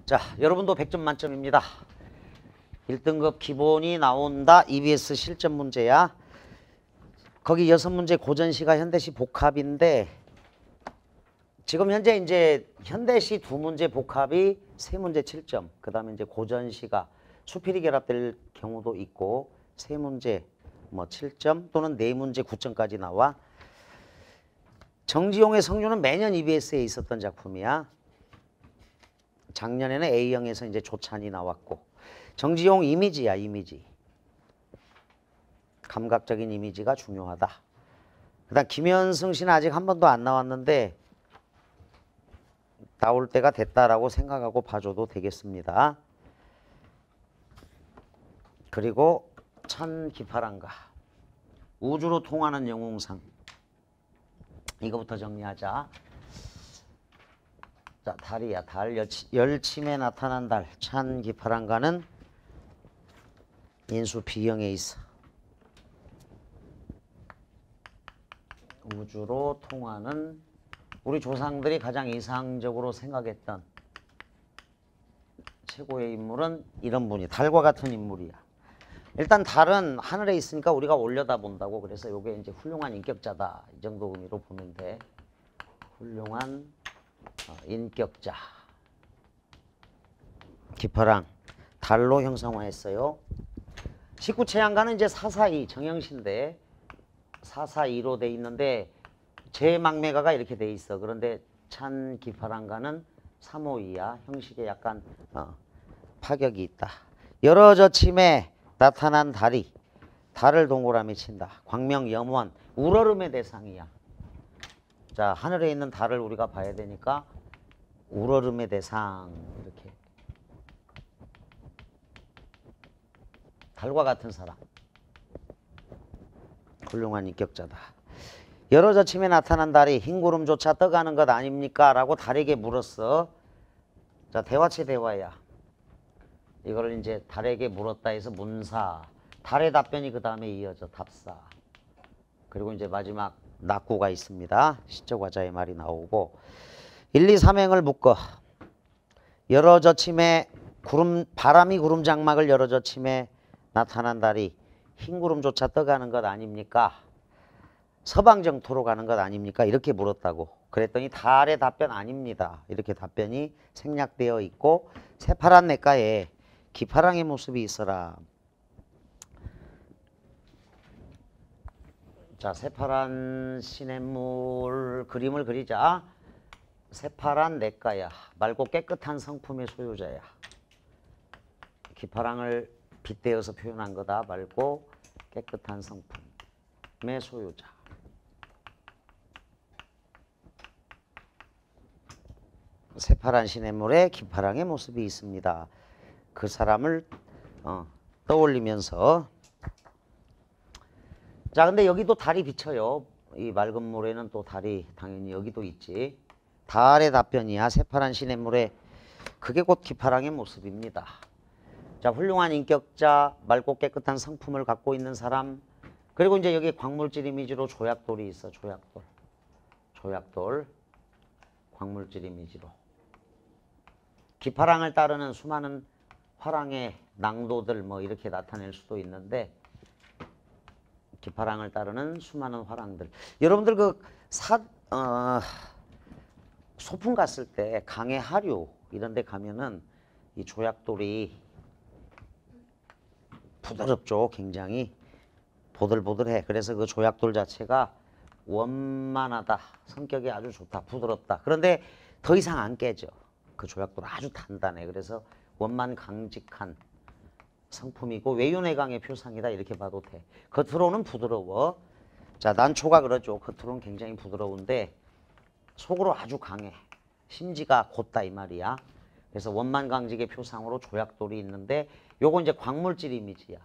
자, 여러분도 100점 만점입니다. 1등급 기본이 나온다. EBS 실전 문제야. 거기 6문제 고전시가 현대시 복합인데 지금 현재 이제 현대시 2문제 복합이 3문제 7점. 그 다음에 이제 고전시가 수필이 결합될 경우도 있고 3문제 뭐 7점 또는 4문제 9점까지 나와. 정지용의 성류는 매년 EBS에 있었던 작품이야. 작년에는 A형에서 이제 조찬이 나왔고. 정지용 이미지야, 이미지. 감각적인 이미지가 중요하다. 그다음 김현승 씨는 아직 한 번도 안 나왔는데 나올 때가 됐다라고 생각하고 봐줘도 되겠습니다. 그리고 찬기파란가 우주로 통하는 영웅상 이거부터 정리하자. 자, 달이야. 달 열침에 나타난 달 찬기파란가는 인수 B형에 있어. 우주로 통하는 우리 조상들이 가장 이상적으로 생각했던 최고의 인물은 이런 분이 달과 같은 인물이야. 일단 달은 하늘에 있으니까 우리가 올려다 본다고. 그래서 이게 이제 훌륭한 인격자다. 이 정도 의미로 보면 돼. 훌륭한 인격자. 기파랑 달로 형상화했어요. 19채양가는 이제 442 정형시인데 442로 돼 있는데 제막매가가 이렇게 돼 있어. 그런데 찬기파랑가는 352야. 형식에 약간 파격이 있다. 여러 저침에 나타난 달이 달을 동그라미 친다. 광명 염원 우러름의 대상이야. 자, 하늘에 있는 달을 우리가 봐야 되니까 우러름의 대상 이렇게. 달과 같은 사람. 훌륭한 인격자다. 여러 저침에 나타난 달이 흰 구름조차 떠가는 것 아닙니까? 라고 달에게 물었어. 자, 대화체 대화야. 이거를 이제 달에게 물었다 해서 문사. 달의 답변이 그 다음에 이어져 답사. 그리고 이제 마지막 낙구가 있습니다. 시적화자의 말이 나오고 1, 2, 3행을 묶어. 여러 저침에 바람이 구름 장막을 여러 저침에 나타난 달이 흰 구름조차 떠가는 것 아닙니까? 서방정토로 가는 것 아닙니까? 이렇게 물었다고. 그랬더니 달의 답변 아닙니다. 이렇게 답변이 생략되어 있고 새파란 냇가에 기파랑의 모습이 있어라. 자, 새파란 시냇물 그림을 그리자. 새파란 냇가야. 맑고 깨끗한 성품의 소유자야. 기파랑을 빗대어서 표현한 거다. 맑고 깨끗한 성품의 소유자. 새파란 시냇물에 기파랑의 모습이 있습니다. 그 사람을 떠올리면서 자, 근데 여기도 달이 비쳐요. 이 맑은 물에는 또 달이 당연히 여기도 있지. 달의 답변이야. 새파란 시냇물에 그게 곧 기파랑의 모습입니다. 자, 훌륭한 인격자, 맑고 깨끗한 성품을 갖고 있는 사람. 그리고 이제 여기 광물질 이미지로 조약돌이 있어. 조약돌. 조약돌. 광물질 이미지로. 기파랑을 따르는 수많은 화랑의 낭도들 뭐 이렇게 나타낼 수도 있는데 기파랑을 따르는 수많은 화랑들. 여러분들 그 소풍 갔을 때 강의 하류 이런 데 가면은 이 조약돌이 부드럽죠. 굉장히 보들보들해. 그래서 그 조약돌 자체가 원만하다. 성격이 아주 좋다. 부드럽다. 그런데 더 이상 안 깨져. 그 조약돌 아주 단단해. 그래서 원만 강직한 성품이고 외유내강의 표상이다. 이렇게 봐도 돼. 겉으로는 부드러워. 자, 난초가 그러죠. 겉으로는 굉장히 부드러운데 속으로 아주 강해. 심지가 곧다 이 말이야. 그래서 원만 강직의 표상으로 조약돌이 있는데 요거 이제 광물질 이미지야.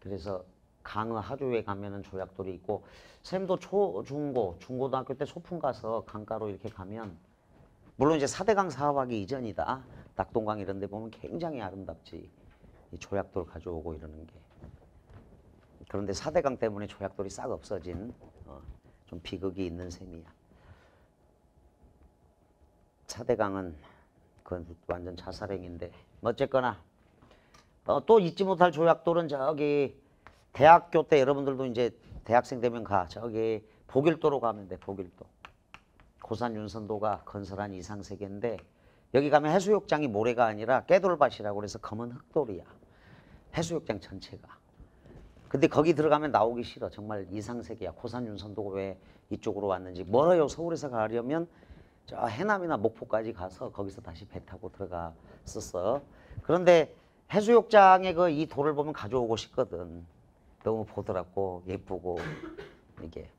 그래서 강의 하류에 가면은 조약돌이 있고 쌤도 중고등학교 때 소풍 가서 강가로 이렇게 가면 물론 이제 4대강 사업하기 이전이다. 낙동강 이런 데 보면 굉장히 아름답지. 이 조약돌 가져오고 이러는 게. 그런데 4대강 때문에 조약돌이 싹 없어진 좀 비극이 있는 셈이야. 4대강은 그건 완전 자살행위인데 어쨌거나 또 잊지 못할 조약돌은 저기 대학교 때 여러분들도 이제 대학생 되면 가 저기 보길도로 가면 돼. 보길도 고산 윤선도가 건설한 이상세계인데 여기 가면 해수욕장이 모래가 아니라 깨돌밭이라고 그래서 검은 흑돌이야. 해수욕장 전체가. 근데 거기 들어가면 나오기 싫어. 정말 이상세계야. 고산 윤선도가 왜 이쪽으로 왔는지. 멀어요. 서울에서 가려면 저 해남이나 목포까지 가서 거기서 다시 배 타고 들어갔었어. 그런데 해수욕장에 그 이 돌을 보면 가져오고 싶거든. 너무 보드랍고 예쁘고 이게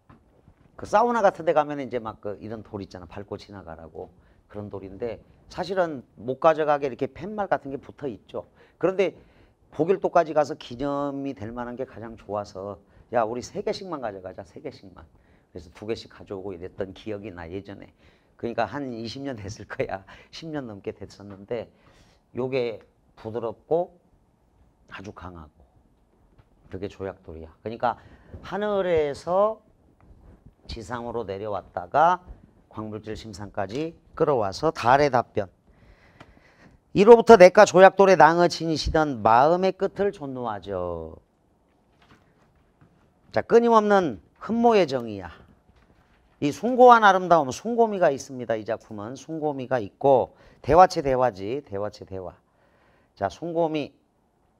그 사우나 같은 데 가면 이제 막 그 이런 돌 있잖아. 밟고 지나가라고. 그런 돌인데 사실은 못 가져가게 이렇게 팻말 같은 게 붙어 있죠. 그런데 보길도까지 가서 기념이 될 만한 게 가장 좋아서 야 우리 3개씩만 가져가자. 3개씩만. 그래서 2개씩 가져오고 이랬던 기억이 나 예전에. 그러니까 한 20년 됐을 거야. 10년 넘게 됐었는데 요게 부드럽고 아주 강하고 그게 조약돌이야. 그러니까 하늘에서 지상으로 내려왔다가 광물질 심산까지 끌어와서 달의 답변. 이로부터 내과 조약돌의 낭을 지니시던 마음의 끝을 존노하죠. 자, 끊임없는 흠모의 정이야. 이 숭고한 아름다움, 숭고미가 있습니다. 이 작품은 숭고미가 있고 대화체 대화지, 대화체 대화. 자, 숭고미,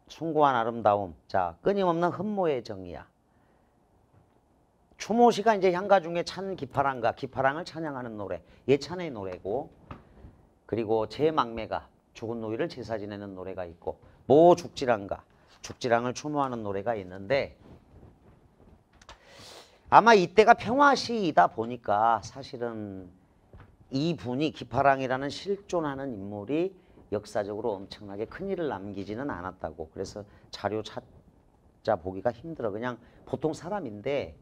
숭고한 아름다움. 자, 끊임없는 흠모의 정이야. 추모시가 이제 향가 중에 찬 기파랑가, 기파랑을 찬양하는 노래, 예찬의 노래고, 그리고 제망매가 죽은 노인을 제사 지내는 노래가 있고, 모 죽지랑가, 죽지랑을 추모하는 노래가 있는데, 아마 이때가 평화시이다 보니까 사실은 이분이 기파랑이라는 실존하는 인물이 역사적으로 엄청나게 큰일을 남기지는 않았다고. 그래서 자료 찾아보기가 힘들어. 그냥 보통 사람인데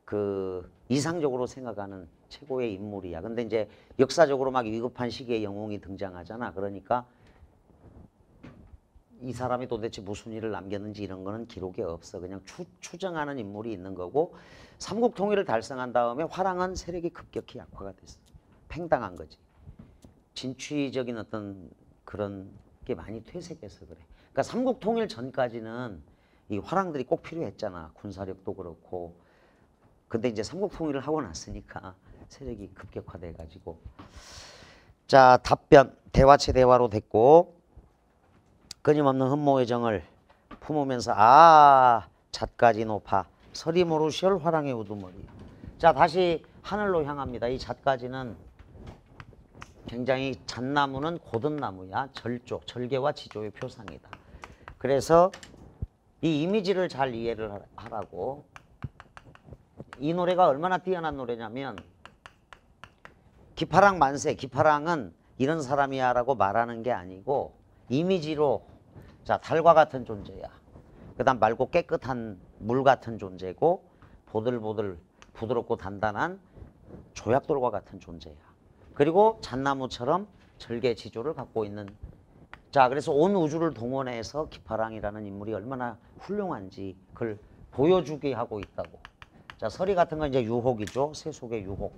그 이상적으로 생각하는 최고의 인물이야. 근데 이제 역사적으로 막 위급한 시기에 영웅이 등장하잖아. 그러니까 이 사람이 도대체 무슨 일을 남겼는지 이런 거는 기록이 없어. 그냥 추정하는 인물이 있는 거고 삼국 통일을 달성한 다음에 화랑은 세력이 급격히 약화가 됐어. 팽당한 거지. 진취적인 어떤 그런 게 많이 퇴색해서 그래. 그러니까 삼국 통일 전까지는 이 화랑들이 꼭 필요했잖아. 군사력도 그렇고. 근데 이제 삼국 통일을 하고 났으니까 세력이 급격화돼 가지고. 자, 답변 대화체 대화로 됐고 끊임없는 흠모의 정을 품으면서 잣까지 높아 서리 모르시올 화랑의 우두머리. 자, 다시 하늘로 향합니다. 이 잣까지는 굉장히 잣나무는 고든나무야. 절조, 절개와 지조의 표상이다. 그래서 이 이미지를 잘 이해를 하라고. 이 노래가 얼마나 뛰어난 노래냐면 기파랑 만세, 기파랑은 이런 사람이야 라고 말하는 게 아니고 이미지로 자 달과 같은 존재야. 그 다음 맑고 깨끗한 물 같은 존재고 보들보들 부드럽고 단단한 조약돌과 같은 존재야. 그리고 잣나무처럼 절개 지조를 갖고 있는. 자, 그래서 온 우주를 동원해서 기파랑이라는 인물이 얼마나 훌륭한지 그걸 보여주게 하고 있다고. 자, 서리 같은 건 이제 유혹이죠. 세속의 유혹.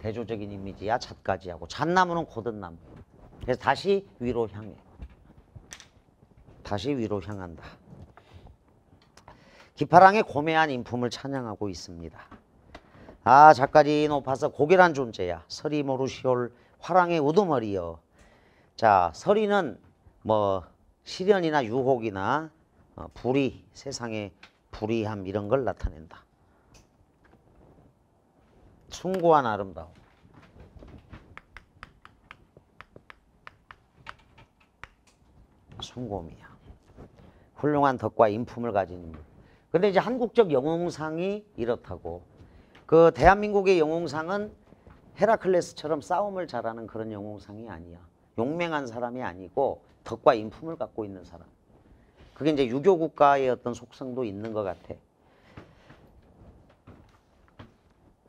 대조적인 이미지야. 잣까지 하고. 잣나무는 고든나무. 그래서 다시 위로 향해. 다시 위로 향한다. 기파랑의 고매한 인품을 찬양하고 있습니다. 잣까지 높아서 고결한 존재야. 서리 모르시올 화랑의 우두머리여. 자, 서리는 뭐 시련이나 유혹이나 불의, 세상의 불의함 이런 걸 나타낸다. 숭고한 아름다움. 숭고미야. 훌륭한 덕과 인품을 가진 인물. 근데 이제 한국적 영웅상이 이렇다고. 그 대한민국의 영웅상은 헤라클레스처럼 싸움을 잘하는 그런 영웅상이 아니야. 용맹한 사람이 아니고 덕과 인품을 갖고 있는 사람. 그게 이제 유교 국가의 어떤 속성도 있는 것 같아.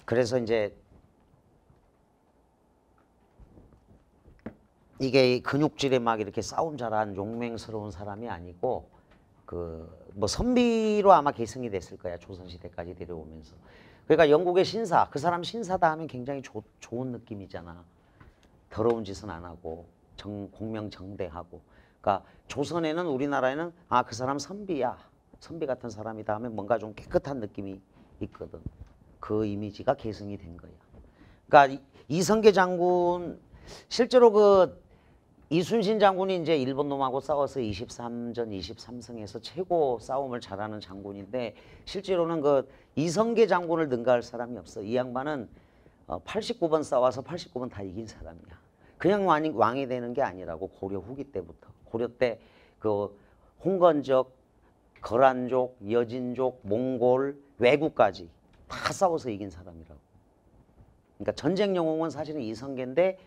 그래서 이제 이게 근육질에 막 이렇게 싸움 잘하는 용맹스러운 사람이 아니고 그 뭐 선비로 아마 계승이 됐을 거야. 조선시대까지 데려오면서. 그러니까 영국의 신사, 그 사람 신사다 하면 굉장히 좋은 느낌이잖아. 더러운 짓은 안 하고 공명정대하고. 그러니까 조선에는 우리나라에는 아, 그 사람 선비야. 선비 같은 사람이다 하면 뭔가 좀 깨끗한 느낌이 있거든. 그 이미지가 계승이 된 거야. 그러니까 이성계 장군 실제로 그 이순신 장군이 이제 일본 놈하고 싸워서 23전 23승에서 최고 싸움을 잘하는 장군인데 실제로는 그 이성계 장군을 능가할 사람이 없어. 이 양반은 89번 싸워서 89번 다 이긴 사람이야. 그냥 왕이 되는 게 아니라고. 고려 후기 때부터. 고려 때 그 홍건적, 거란족, 여진족, 몽골, 왜구까지 다 싸워서 이긴 사람이라고. 그러니까 전쟁 영웅은 사실은 이성계인데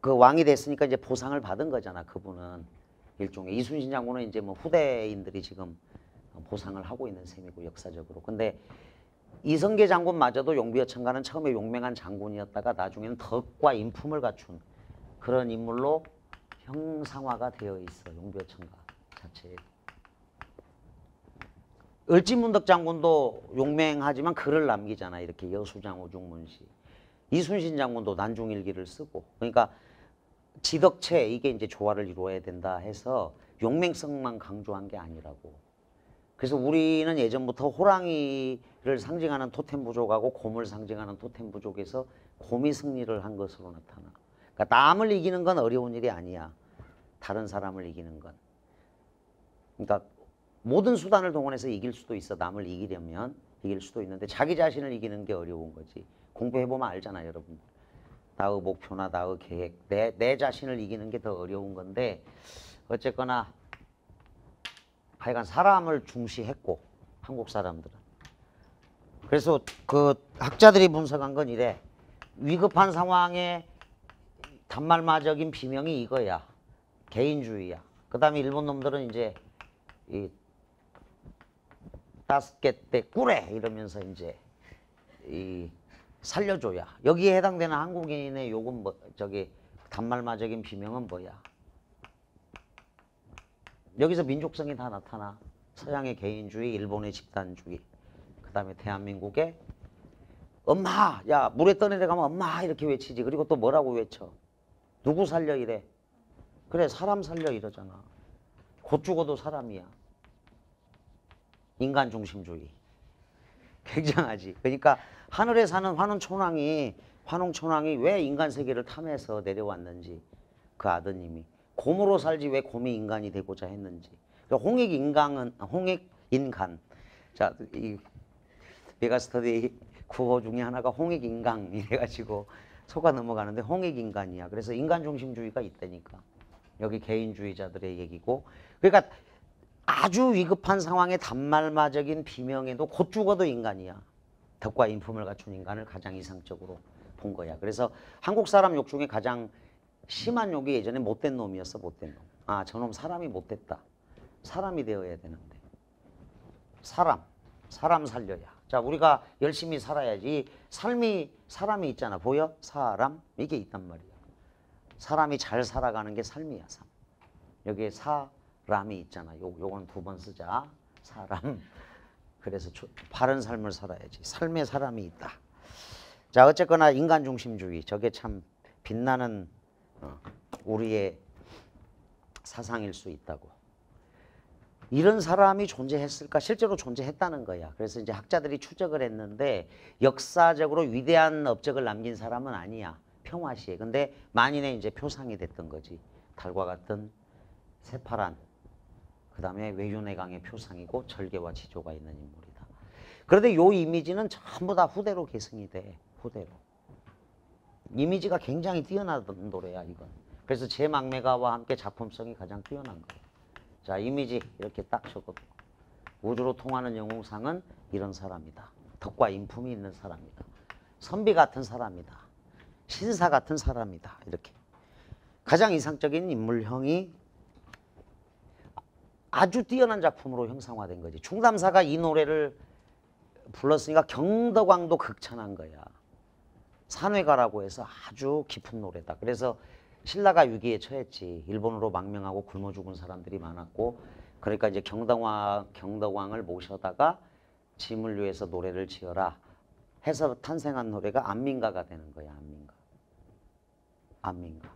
그 왕이 됐으니까 이제 보상을 받은 거잖아. 그분은 일종의. 이순신 장군은 이제 뭐 후대인들이 지금 보상을 하고 있는 셈이고 역사적으로. 근데 이성계 장군마저도 용비어천가는 처음에 용맹한 장군이었다가 나중에는 덕과 인품을 갖춘 그런 인물로 형상화가 되어 있어. 용비어천가 자체에. 을지문덕 장군도 용맹하지만 글을 남기잖아. 이렇게 여수장 오중문시. 이순신 장군도 난중일기를 쓰고. 그러니까 지덕체 이게 이제 조화를 이루어야 된다 해서 용맹성만 강조한 게 아니라고. 그래서 우리는 예전부터 호랑이를 상징하는 토템 부족하고 곰을 상징하는 토템 부족에서 곰이 승리를 한 것으로 나타나. 그러니까 남을 이기는 건 어려운 일이 아니야. 다른 사람을 이기는 건. 그러니까 모든 수단을 동원해서 이길 수도 있어. 남을 이기려면 이길 수도 있는데 자기 자신을 이기는 게 어려운 거지. 공부해보면 알잖아, 여러분. 나의 목표나 나의 계획, 내 자신을 이기는 게 더 어려운 건데 어쨌거나 하여간 사람을 중시했고 한국 사람들은. 그래서 그 학자들이 분석한 건 이래. 위급한 상황에 단말마적인 비명이 이거야. 개인주의야. 그 다음에 일본 놈들은 이제 이 다스케 때 꾸레 이러면서 이제 이 살려줘야. 여기에 해당되는 한국인의 요금 뭐 저기 단말마적인 비명은 뭐야? 여기서 민족성이 다 나타나. 서양의 개인주의, 일본의 집단주의. 그 다음에 대한민국의 엄마! 야, 물에 떠내려가면 엄마! 이렇게 외치지. 그리고 또 뭐라고 외쳐? 누구 살려 이래? 그래, 사람 살려 이러잖아. 곧 죽어도 사람이야. 인간중심주의. 굉장하지. 그러니까 하늘에 사는 환웅촌왕이 왜 인간 세계를 탐해서 내려왔는지 그 아드님이 곰으로 살지 왜 곰이 인간이 되고자 했는지. 그러니까 홍익인간. 자, 이 메가스터디 구호 중에 하나가 홍익인간 이래가지고 속아 넘어가는데 홍익인간이야. 그래서 인간중심주의가 있다니까. 여기 개인주의자들의 얘기고. 그러니까 아주 위급한 상황에 단말마적인 비명에도 곧 죽어도 인간이야. 덕과 인품을 갖춘 인간을 가장 이상적으로 본 거야. 그래서 한국 사람 욕 중에 가장 심한 욕이 예전에 못된 놈이었어. 못된 놈. 아, 저놈 사람이 못됐다. 사람이 되어야 되는데. 사람 살려야. 자, 우리가 열심히 살아야지. 사람이 있잖아. 보여? 사람? 이게 있단 말이야. 사람이 잘 살아가는 게 삶이야. 삶. 여기에 사람이 있잖아. 요건 2번 쓰자. 사람. 그래서 바른 삶을 살아야지. 삶에 사람이 있다. 자, 어쨌거나 인간중심주의. 저게 참 빛나는 우리의 사상일 수 있다고. 이런 사람이 존재했을까? 실제로 존재했다는 거야. 그래서 이제 학자들이 추적을 했는데 역사적으로 위대한 업적을 남긴 사람은 아니야. 평화시에. 근데 만인의 이제 표상이 됐던 거지. 달과 같은 새파란. 그 다음에 외윤의 강의 표상이고 절개와 지조가 있는 인물이다. 그런데 요 이미지는 전부 다 후대로 계승이 돼. 후대로. 이미지가 굉장히 뛰어나던 노래야, 이건. 그래서 제막매가와 함께 작품성이 가장 뛰어난 거야. 자, 이미지 이렇게 딱 적어도. 우주로 통하는 영웅상은 이런 사람이다. 덕과 인품이 있는 사람이다. 선비 같은 사람이다. 신사 같은 사람이다. 이렇게. 가장 이상적인 인물형이 아주 뛰어난 작품으로 형상화된 거지. 충담사가 이 노래를 불렀으니까 경덕왕도 극찬한 거야. 산회가라고 해서 아주 깊은 노래다. 그래서 신라가 위기에 처했지. 일본으로 망명하고 굶어 죽은 사람들이 많았고, 그러니까 이제 경덕왕을 모셔다가 짐을 위해서 노래를 지어라 해서 탄생한 노래가 안민가가 되는 거야. 안민가.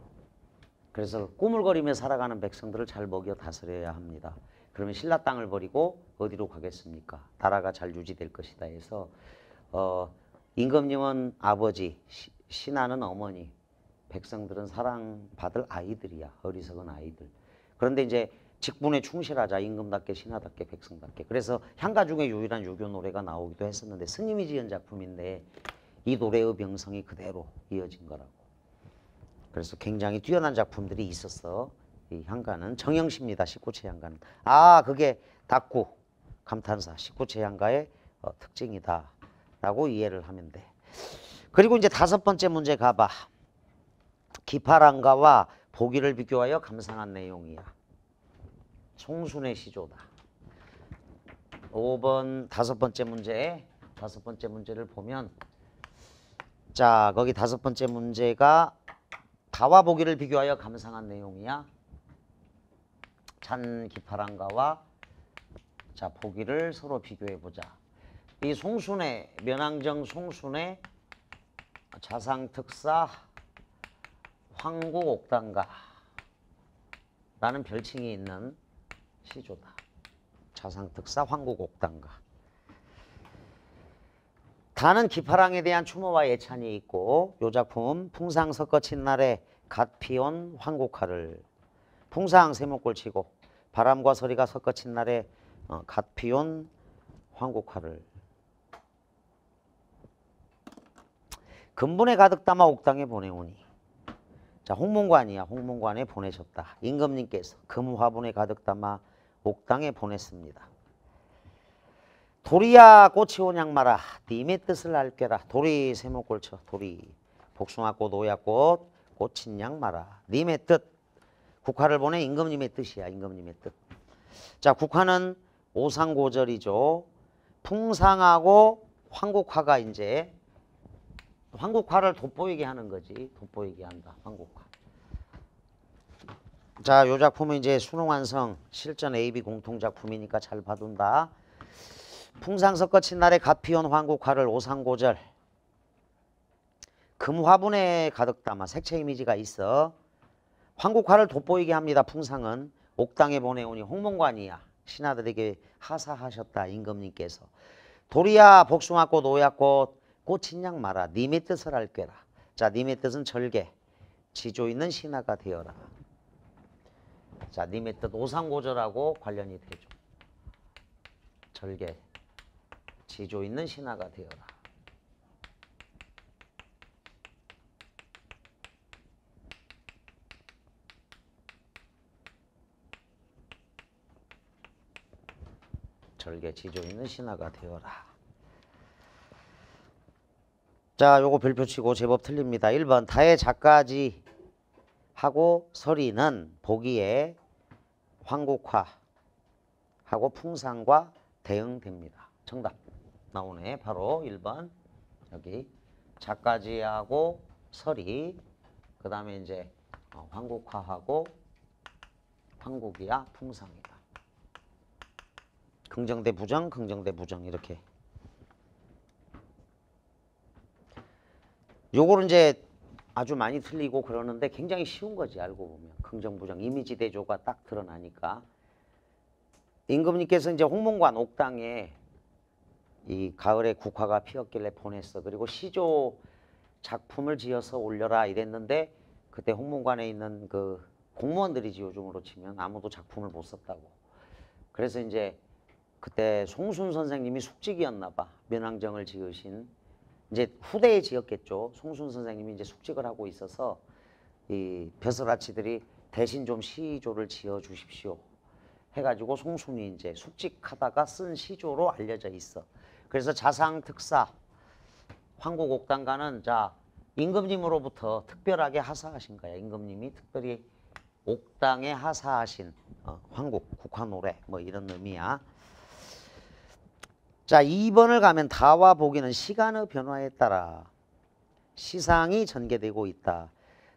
그래서 꾸물거리며 살아가는 백성들을 잘 먹여 다스려야 합니다. 그러면 신라 땅을 버리고 어디로 가겠습니까? 나라가 잘 유지될 것이다 해서 임금님은 아버지, 신하는 어머니, 백성들은 사랑받을 아이들이야. 어리석은 아이들. 그런데 이제 직분에 충실하자. 임금답게 신하답게 백성답게. 그래서 향가 중에 유일한 유교 노래가 나오기도 했었는데 스님이 지은 작품인데 이 노래의 명성이 그대로 이어진 거라고. 그래서 굉장히 뛰어난 작품들이 있었어. 이 향가는 정영시입니다. 십구체 향가는. 그게 닭구 감탄사 십구체 향가의 특징이다 라고 이해를 하면 돼. 그리고 이제 5번째 문제 가봐. 기파랑가와 보기를 비교하여 감상한 내용이야. 송순의 시조다. 5번 5번째 문제. 5번째 문제를 보면 자 거기 5번째 문제가 가와 보기를 비교하여 감상한 내용이야. 잔 기파랑가와 자 보기를 서로 비교해 보자. 이 송순의 면왕정 송순의 자상특사 황국옥단가 라는 별칭이 있는 시조다. 자상특사 황국옥단가. 다는 기파랑에 대한 추모와 예찬이 있고 요 작품 풍상 섞어친 날에 갓 피온 황국화를 풍상 세목골 치고 바람과 서리가 섞어친 날에 갓 피온 황국화를 근본에 가득 담아 옥당에 보내오니 자 홍문관이야. 홍문관에 보내셨다. 임금님께서 금화분에 가득 담아 옥당에 보냈습니다. 도리야 꽃이 온양마라 님의 뜻을 알게라. 도리 세목골 쳐. 도리 복숭아꽃 오야꽃 꽃인 양마라. 님의 뜻. 국화를 보내 임금님의 뜻이야. 임금님의 뜻. 자 국화는 오상고절이죠. 풍상하고 황국화가 이제 황국화를 돋보이게 하는 거지. 돋보이게 한다. 황국화. 자, 요 작품은 이제 수능완성 실전 AB 공통작품이니까 잘 봐둔다. 풍상 섞어친 날에 갓 피온 황국화를 오상고절 금화분에 가득 담아 색채 이미지가 있어. 황국화를 돋보이게 합니다. 풍상은 옥당에 보내오니 홍문관이야. 신하들에게 하사하셨다. 임금님께서. 도리야 복숭아꽃 오야꽃 꽃인 양 마라. 님의 뜻을 알게라. 자, 님의 뜻은 절개. 지조 있는 신하가 되어라. 자, 님의 뜻 오상고절하고 관련이 되죠. 절개. 지조 있는 신하가 되어라. 절개 지조 있는 신하가 되어라. 자, 요거 별표 치고 제법 틀립니다. 1번 다의 작가지 하고 서리는 보기에 황국화하고 풍상과 대응됩니다. 정답 나오네. 바로 1번 여기 작가지하고 서리 그 다음에 이제 황국화하고 황국이야 풍상이다. 긍정대 부정 긍정대 부정 이렇게. 요거는 이제 아주 많이 틀리고 그러는데 굉장히 쉬운 거지. 알고 보면 긍정 부정 이미지 대조가 딱 드러나니까. 임금님께서 이제 홍문관 옥당에 이 가을에 국화가 피었길래 보냈어. 그리고 시조 작품을 지어서 올려라 이랬는데 그때 홍문관에 있는 그 공무원들이지 요즘으로 치면 아무도 작품을 못 썼다고. 그래서 이제 그때 송순 선생님이 숙직이었나 봐. 면왕정을 지으신 이제 후대에 지었겠죠. 송순 선생님이 이제 숙직을 하고 있어서 이 벼슬아치들이 대신 좀 시조를 지어 주십시오 해가지고 송순이 이제 숙직하다가 쓴 시조로 알려져 있어. 그래서 자상특사 황국옥단가는 자 임금님으로부터 특별하게 하사하신 거야. 임금님이 특별히 옥당에 하사하신 황국 국화노래 뭐 이런 의미야. 자 2번을 가면 다와 보기는 시간의 변화에 따라 시상이 전개되고 있다.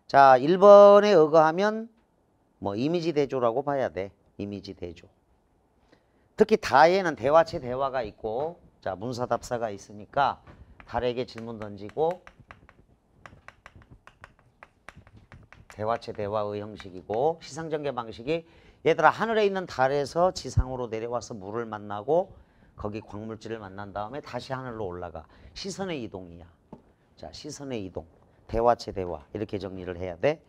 자 1번에 의거하면 뭐 이미지 대조라고 봐야 돼. 이미지 대조. 특히 다에는 대화체 대화가 있고 자 문사답사가 있으니까 달에게 질문 던지고 대화체 대화의 형식이고 시상전개 방식이 얘들아 하늘에 있는 달에서 지상으로 내려와서 물을 만나고 거기 광물질을 만난 다음에 다시 하늘로 올라가. 시선의 이동이야. 자, 시선의 이동. 대화체 대화. 이렇게 정리를 해야 돼.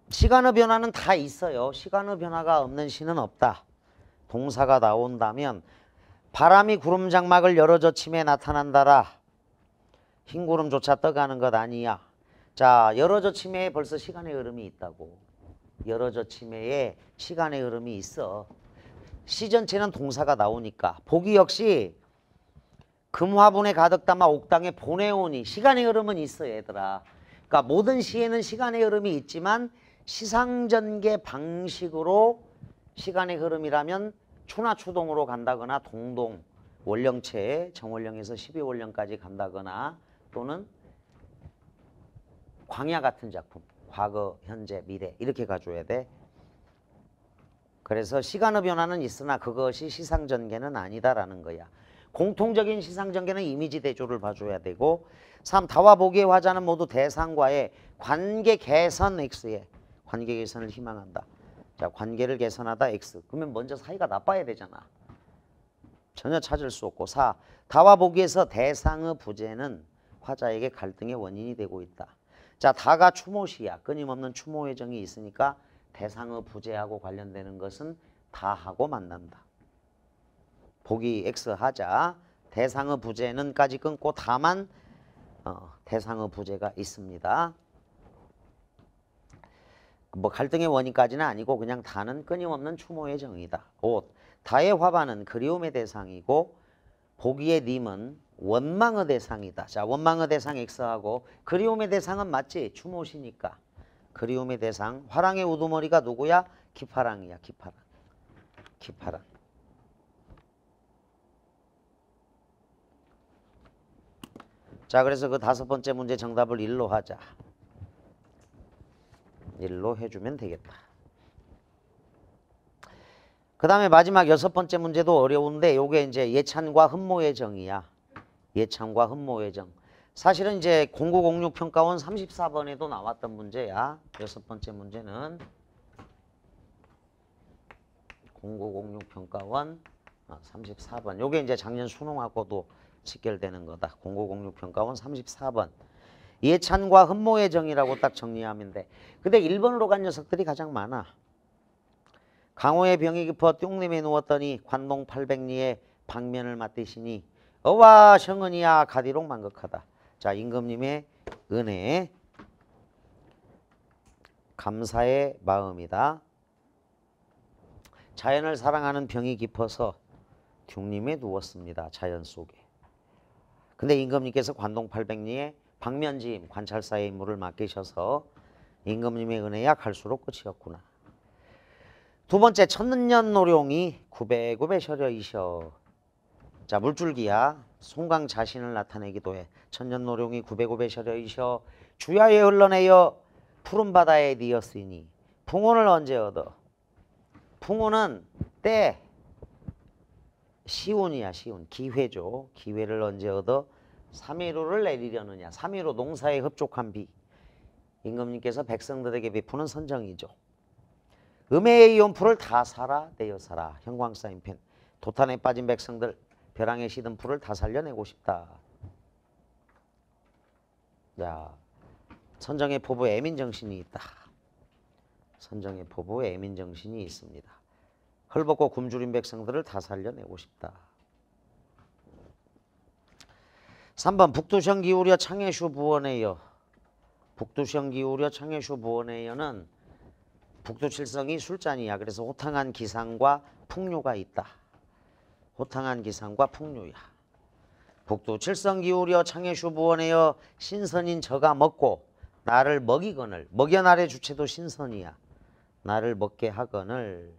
시간의 변화는 다 있어요. 시간의 변화가 없는 시는 없다. 동사가 나온다면 바람이 구름 장막을 열어젖힘에 나타난다라. 흰 구름조차 떠가는 것 아니야. 자, 열어젖힘에 벌써 시간의 흐름이 있다고. 열어젖힘에 시간의 흐름이 있어. 시 전체는 동사가 나오니까. 보기 역시 금화분에 가득 담아 옥당에 보내오니 시간의 흐름은 있어 얘들아. 그러니까 모든 시에는 시간의 흐름이 있지만 시상전개 방식으로 시간의 흐름이라면 초나 추동으로 간다거나 동동 원령체 정원령에서 12원령까지 간다거나 또는 광야 같은 작품 과거, 현재, 미래 이렇게 가줘야 돼. 그래서 시간의 변화는 있으나 그것이 시상전개는 아니다라는 거야. 공통적인 시상전개는 이미지 대조를 봐줘야 되고 3. 다와 보기의 화자는 모두 대상과의 관계 개선 X에 관계 개선을 희망한다. 자, 관계를 개선하다 X. 그러면 먼저 사이가 나빠야 되잖아. 전혀 찾을 수 없고 4. 다와 보기에서 대상의 부재는 화자에게 갈등의 원인이 되고 있다. 자, 다가 추모시야. 끊임없는 추모의 정이 있으니까 대상의 부재하고 관련되는 것은 다하고 만난다. 보기 X 하자. 대상의 부재는까지 끊고 다만 대상의 부재가 있습니다. 뭐 갈등의 원인까지는 아니고 그냥 다는 끊임없는 추모의 정이다. 5. 다의 화반은 그리움의 대상이고 보기의 님은 원망의 대상이다. 자, 원망의 대상 X하고 그리움의 대상은 맞지? 추모시니까. 그리움의 대상. 화랑의 우두머리가 누구야? 기파랑이야. 기파랑. 기파랑. 자, 그래서 그 5번째 문제 정답을 1로 하자. 1로 해주면 되겠다. 그 다음에 마지막 6번째 문제도 어려운데 요게 이제 예찬과 흠모의 정이야. 예찬과 흠모의 정. 사실은 이제 0906 평가원 34번에도 나왔던 문제야. 6번째 문제는 0906 평가원 34번. 요게 이제 작년 수능하고도 직결되는 거다. 0906 평가원 34번. 예찬과 흠모의 정이라고 딱 정리하면 돼. 근데 1번으로 간 녀석들이 가장 많아. 강호의 병이 깊어 뚱님에 누웠더니 관동 800리에 방면을 맞대시니 어와 성은이야 가디록 만극하다. 자, 임금님의 은혜 감사의 마음이다. 자연을 사랑하는 병이 깊어서 뚱님에 누웠습니다. 자연 속에. 근데 임금님께서 관동 800리에 방면지임 관찰사의 임무를 맡기셔서 임금님의 은혜야 갈수록 끝이었구나. 두 번째 천년 노룡이 구배구배 셔려이셔. 자, 물줄기야. 송강 자신을 나타내기도 해. 천년 노룡이 구배구배 셔려이셔. 주야에 흘러내어 푸른 바다에 니었으니. 풍운을 언제 얻어? 풍운은 때 시운이야. 시운. 기회죠. 기회를 언제 얻어? 3.15를 내리려느냐. 3.15 농사에 흡족한 비. 임금님께서 백성들에게 베푸는 선정이죠. 음해의 연풀을 다 사라 내어 사라. 형광사인펜. 도탄에 빠진 백성들 벼랑에 시든 풀을 다 살려내고 싶다. 자, 선정의 포부에 애민정신이 있다. 선정의 포부에 애민정신이 있습니다. 헐벗고 굶주린 백성들을 다 살려내고 싶다. 3번 북두성 기울여 창해슈 부원에여. 북두성 기울여 창해슈 부원에여는 북두칠성이 술잔이야. 그래서 호탕한 기상과 풍류가 있다. 호탕한 기상과 풍류야. 북두칠성 기울여 창해슈 부원에여 신선인 저가 먹고 나를 먹이거늘. 먹여날의 주체도 신선이야. 나를 먹게 하거늘.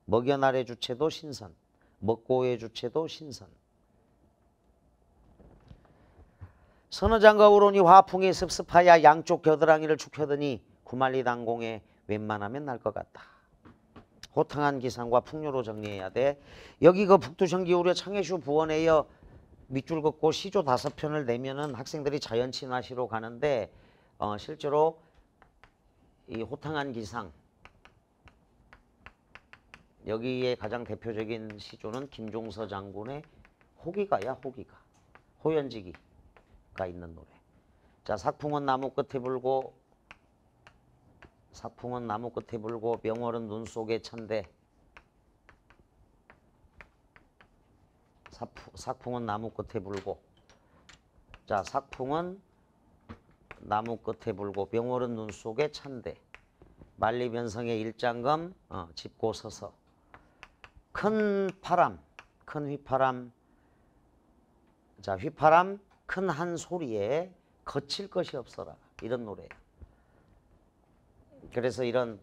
먹여날의 주체도 신선. 먹고의 주체도 신선. 선어장과 우론이 화풍이 습습하야 양쪽 겨드랑이를 축혀더니 구만리 당공에 웬만하면 날 것 같다. 호탕한 기상과 풍류로 정리해야 돼. 여기 그 북두성 기울여 창해슈 부원에여 밑줄 긋고 시조 5편을 내면은 학생들이 자연친화시로 가는데 실제로 이 호탕한 기상, 여기에 가장 대표적인 시조는 김종서 장군의 호기가야. 호기가, 호연지기가 있는 노래. 자, 삭풍은 나무 끝에 불고, 삭풍은 나무 끝에 불고 명월은 눈 속에 찬데. 삭풍은 나무 끝에 불고. 자, 삭풍은 나무 끝에 불고 명월은 눈 속에 찬데. 만리변성의 일장검 짚고 서서. 큰 바람, 큰 휘파람. 자, 휘파람 큰 한 소리에 거칠 것이 없어라. 이런 노래예요. 그래서 이런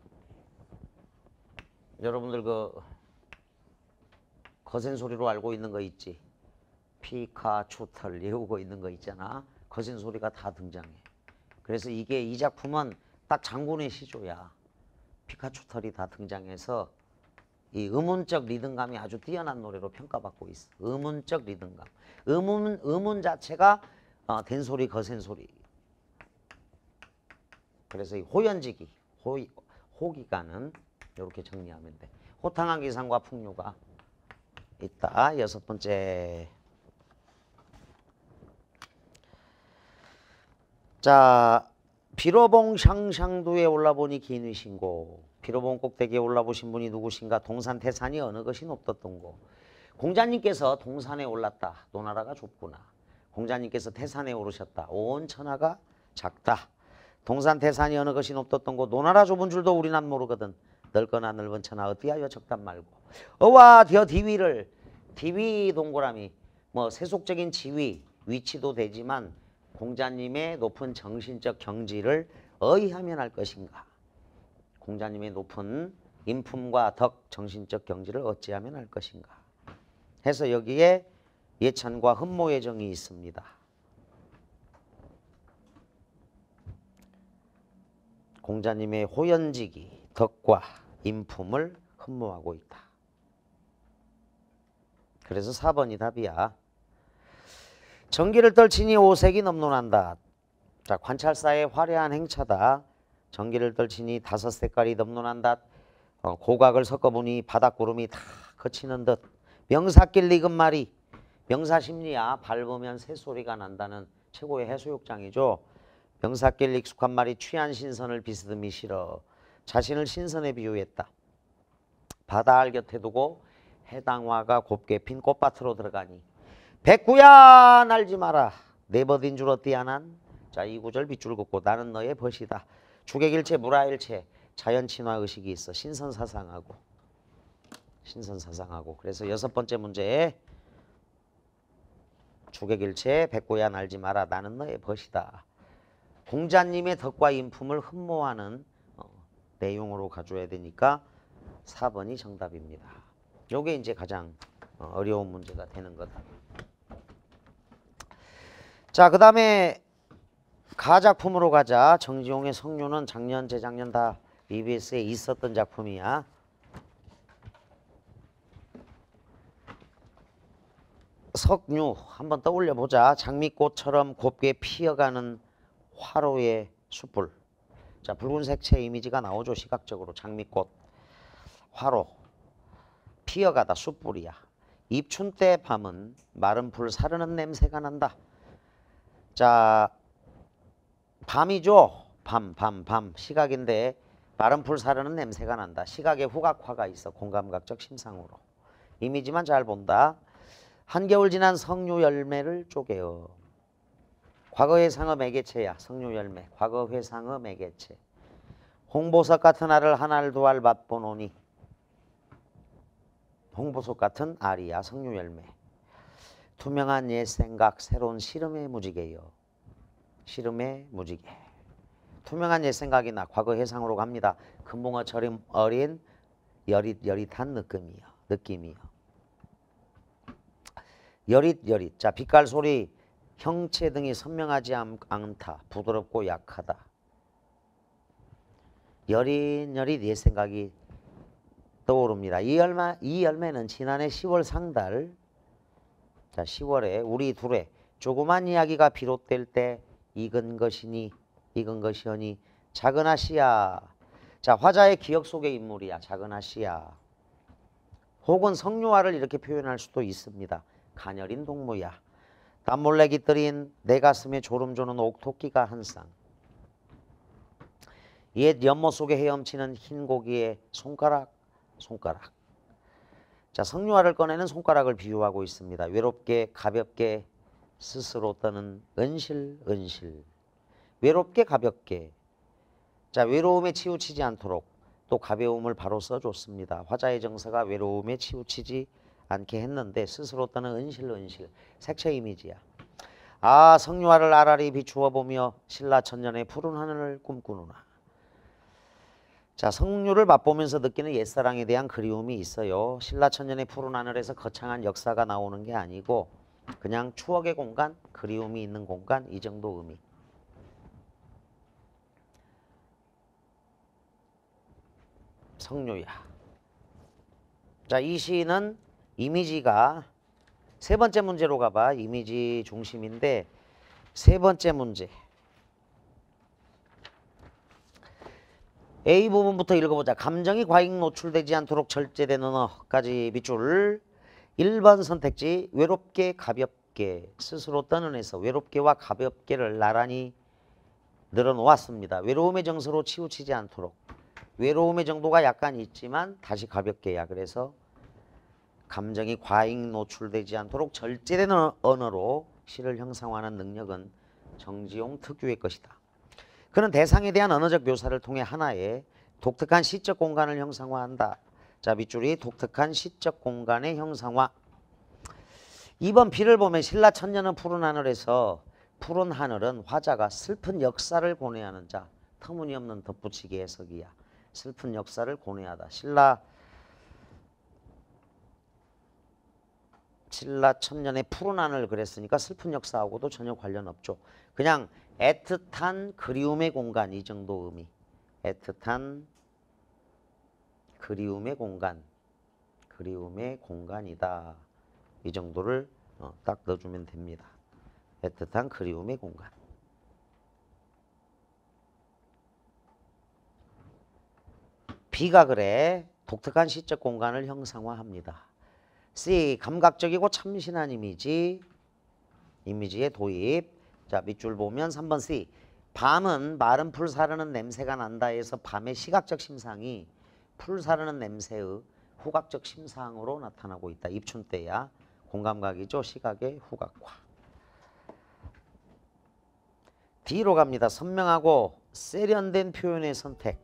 여러분들 그 거센 소리로 알고 있는 거 있지. 피카초털 이러고 있는 거 있잖아. 거센 소리가 다 등장해. 그래서 이게 이 작품은 딱 장군의 시조야. 피카초털이 다 등장해서 이 음운적 리듬감이 아주 뛰어난 노래로 평가받고 있어. 음운적 리듬감. 음운 자체가 된소리, 거센소리. 그래서 이 호연지기, 호기가는 이렇게 정리하면 돼. 호탕한 기상과 풍류가 있다. 여섯 번째. 자, 비로봉 샹샹도에 올라보니 기누신고. 비로봉 꼭대기에 올라보신 분이 누구신가? 동산 태산이 어느 것이 높었던고. 공자님께서 동산에 올랐다. 노나라가 좁구나. 공자님께서 태산에 오르셨다. 온 천하가 작다. 동산 태산이 어느 것이 높었던고. 노나라 좁은 줄도 우리는 모르거든. 넓거나 넓은 천하 어디하여 적단 말고. 어와 더 디위를, 디위 동그라미, 뭐 세속적인 지위, 위치도 되지만 공자님의 높은 정신적 경지를 어이하면 할 것인가. 공자님의 높은 인품과 덕, 정신적 경지를 어찌하면 할 것인가 해서 여기에 예찬과 흠모의 정이 있습니다. 공자님의 호연지기, 덕과 인품을 흠모하고 있다. 그래서 4번이 답이야. 전기를 떨치니 오색이 넘논한다. 자, 관찰사의 화려한 행차다. 전기를 떨치니 5색깔이 넘논한다. 고각을 섞어보니 바닥구름이 다 거치는 듯. 명사길 익은 말이, 명사심리야. 밟으면 새소리가 난다는 최고의 해수욕장이죠. 명사길 익숙한 말이 취한 신선을 비스듬히 실어 자신을 신선에 비유했다. 바다알 곁에 두고 해당화가 곱게 핀 꽃밭으로 들어가니 백구야 날지 마라. 내 벗인 줄 어띠 아난. 자, 이 구절 빗줄 긋고 나는 너의 벗이다. 주객일체 무라일체 자연친화 의식이 있어. 신선사상하고 신선사상하고. 그래서 여섯 번째 문제에 주객일체 백구야 날지 마라. 나는 너의 벗이다. 공자님의 덕과 인품을 흠모하는 내용으로 가져야 되니까 4번이 정답입니다. 요게 이제 가장 어려운 문제가 되는 거다. 자, 그 다음에 가작품으로 가자. 정지용의 성류는 작년, 재작년 다 EBS에 있었던 작품이야. 석류 한번 떠올려 보자. 장미꽃처럼 곱게 피어가는 화로의 숯불. 자, 붉은색 체 이미지가 나오죠. 시각적으로. 장미꽃, 화로, 피어가다 숯불이야. 입춘 때 밤은 마른 불 사르는 냄새가 난다. 자, 밤이죠. 밤 시각인데 마른 불 사르는 냄새가 난다. 시각에 후각화가 있어. 공감각적 심상으로. 이미지만 잘 본다. 한겨울 지난 석류 열매를 쪼개어. 과거 회상어 매개체야. 석류 열매. 과거 회상어 매개체. 홍보석 같은 알을 한 알 두 알 맛보노니. 홍보석 같은 알이야. 석류 열매. 투명한 옛 생각 새로운 시름의 무지개여. 시름의 무지개. 투명한 옛 생각이나 과거 회상으로 갑니다. 금붕어처럼 어린 여릿한 느낌이요. 여릿. 자, 빛깔 소리 형체 등이 선명하지 않다. 부드럽고 약하다. 여릿 옛 생각이 떠오릅니다. 이 열매는 지난해 10월 상달, 자 10월에 우리 둘의 조그만 이야기가 비롯될 때 익은 것이니 작은 아씨야 자, 화자의 기억 속의 인물이야. 작은 아씨야. 혹은 성유화를 이렇게 표현할 수도 있습니다. 가녀린 동무야. 단몰래 깃들인 내 가슴에 졸음조는 옥토끼가 한 쌍. 옛 연못 속에 헤엄치는 흰 고기의 손가락. 자, 성유화를 꺼내는 손가락을 비유하고 있습니다. 외롭게 가볍게 스스로 떠는 은실. 외롭게 가볍게. 자, 외로움에 치우치지 않도록 또 가벼움을 바로 써줬습니다. 화자의 정서가 외로움에 치우치지 않게 했는데 스스로 떠는 은실. 색채 이미지야. 아, 성유화를 아라리 비추어 보며 신라천년의 푸른 하늘을 꿈꾸노나. 자, 성류를 맛보면서 느끼는 옛사랑에 대한 그리움이 있어요. 신라천년의 푸른 하늘에서 거창한 역사가 나오는 게 아니고 그냥 추억의 공간, 그리움이 있는 공간, 이 정도 의미. 성류야. 자, 이 시는 이미지가 세 번째 문제로 가봐. 이미지 중심인데 세 번째 문제. A 부분부터 읽어보자. 감정이 과잉 노출되지 않도록 절제된 언어까지 밑줄. 1번 선택지 외롭게 가볍게 스스로 떠는에서 외롭게와 가볍게를 나란히 늘어놓았습니다. 외로움의 정서로 치우치지 않도록. 외로움의 정도가 약간 있지만 다시 가볍게야. 그래서 감정이 과잉 노출되지 않도록 절제된 언어로 시를 형상화하는 능력은 정지용 특유의 것이다. 그는 대상에 대한 언어적 묘사를 통해 하나의 독특한 시적 공간을 형상화한다. 자, 밑줄이 독특한 시적 공간의 형상화. 2번 B를 보면 신라천년은 푸른 하늘에서 푸른 하늘은 화자가 슬픈 역사를 고뇌하는 자. 터무니없는 덧붙이기 해석이야. 슬픈 역사를 고뇌하다. 신라천년의 푸른 하늘 그랬으니까 슬픈 역사하고도 전혀 관련 없죠. 그냥 애틋한 그리움의 공간, 이 정도 의미. 애틋한 그리움의 공간, 그리움의 공간이다. 이 정도를 딱 넣어주면 됩니다. 애틋한 그리움의 공간. B가 그래. 독특한 시적 공간을 형상화합니다. C. 감각적이고 참신한 이미지. 이미지의 도입. 자, 밑줄 보면 3번 C. 밤은 마른 풀 사르는 냄새가 난다 해서 밤의 시각적 심상이 풀 사르는 냄새의 후각적 심상으로 나타나고 있다. 입춘때야. 공감각이죠. 시각의 후각화. D로 갑니다. 선명하고 세련된 표현의 선택.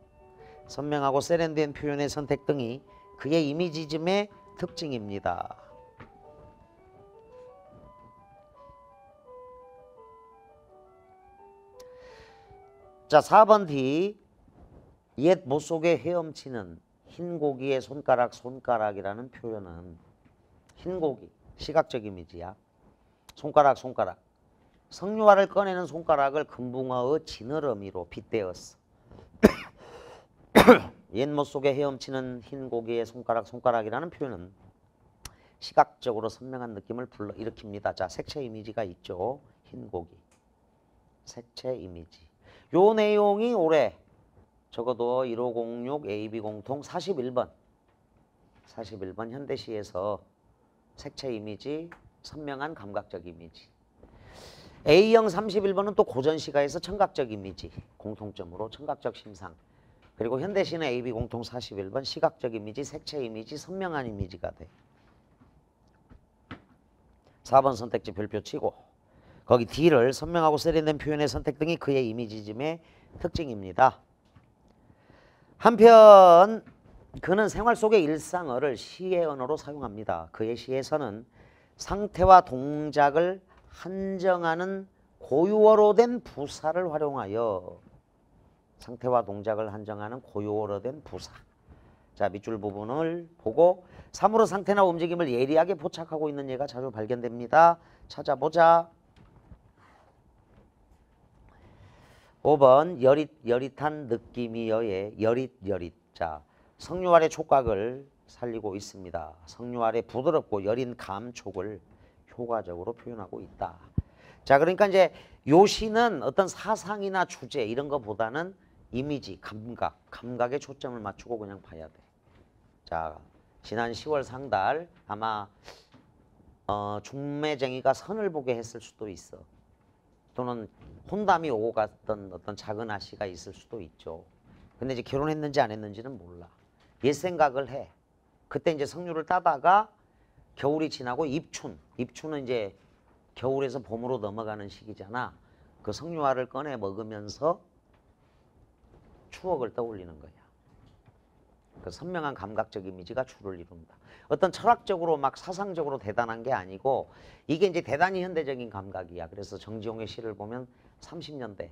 선명하고 세련된 표현의 선택 등이 그의 이미지즘의 특징입니다. 자, 4번 D. 옛 못 속에 헤엄치는 흰 고기의 손가락이라는 표현은 흰 고기, 시각적 이미지야. 손가락. 성유화를 꺼내는 손가락을 금붕어의 지느러미로 빗대었어. 옛 못 속에 헤엄치는 흰 고기의 손가락이라는 표현은 시각적으로 선명한 느낌을 불러일으킵니다. 자, 색채 이미지가 있죠. 흰 고기. 색채 이미지. 요 내용이 올해 적어도 1506 AB 공통 41번 현대시에서 색채 이미지, 선명한 감각적 이미지. A형 31번은 또 고전시가에서 청각적 이미지, 공통점으로 청각적 심상. 그리고 현대시는 AB 공통 41번 시각적 이미지, 색채 이미지, 선명한 이미지가 돼. 4번 선택지 별표 치고 거기 D를 선명하고 세련된 표현의 선택 등이 그의 이미지즘의 특징입니다. 한편 그는 생활 속의 일상어를 시의 언어로 사용합니다. 그의 시에서는 상태와 동작을 한정하는 고유어로 된 부사를 활용하여 상태와 동작을 한정하는 고유어로 된 부사. 자, 밑줄 부분을 보고 사물의 상태나 움직임을 예리하게 포착하고 있는 예가 자주 발견됩니다. 찾아보자. 5번 여릿한 느낌이여의 여릿. 자, 성유알의 촉각을 살리고 있습니다. 성유알의 부드럽고 여린 감촉을 효과적으로 표현하고 있다. 자, 그러니까 이제 요 시는 어떤 사상이나 주제 이런 것보다는 이미지, 감각에 초점을 맞추고 그냥 봐야 돼. 자, 지난 10월 상달 아마 중매쟁이가 선을 보게 했을 수도 있어. 또는 혼담이 오고 갔던 어떤 작은 아씨가 있을 수도 있죠. 근데 이제 결혼했는지 안 했는지는 몰라. 옛 생각을 해. 그때 이제 석류를 따다가 겨울이 지나고 입춘은 이제 겨울에서 봄으로 넘어가는 시기잖아. 그 석류화를 꺼내 먹으면서 추억을 떠올리는 거야. 그 선명한 감각적 이미지가 주를 이룬다. 어떤 철학적으로 막 사상적으로 대단한 게 아니고 이게 이제 대단히 현대적인 감각이야. 그래서 정지용의 시를 보면 30년대